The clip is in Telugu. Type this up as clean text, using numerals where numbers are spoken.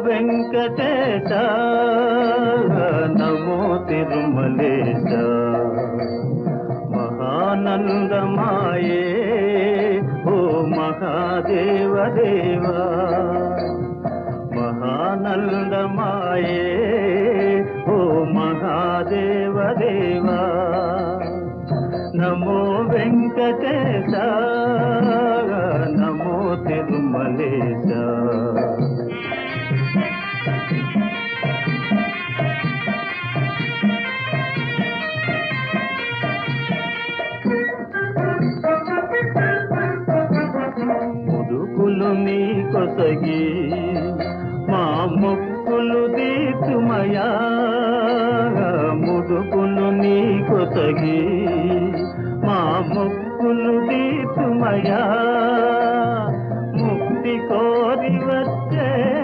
వెంకటేశ నమో తిరుమలేశ మహానందమాయే ఓ మహాదేవ దేవా మహానందమాయే ఓ మహాదేవ దేవా నమో వెంకటేశ నమో తిరుమలేశ ముదుకులు నీ కొసగి మా మొక్కులు దీతుమయా ముదుకులు నీ కొసగి మా మొక్కులు దీతుమయా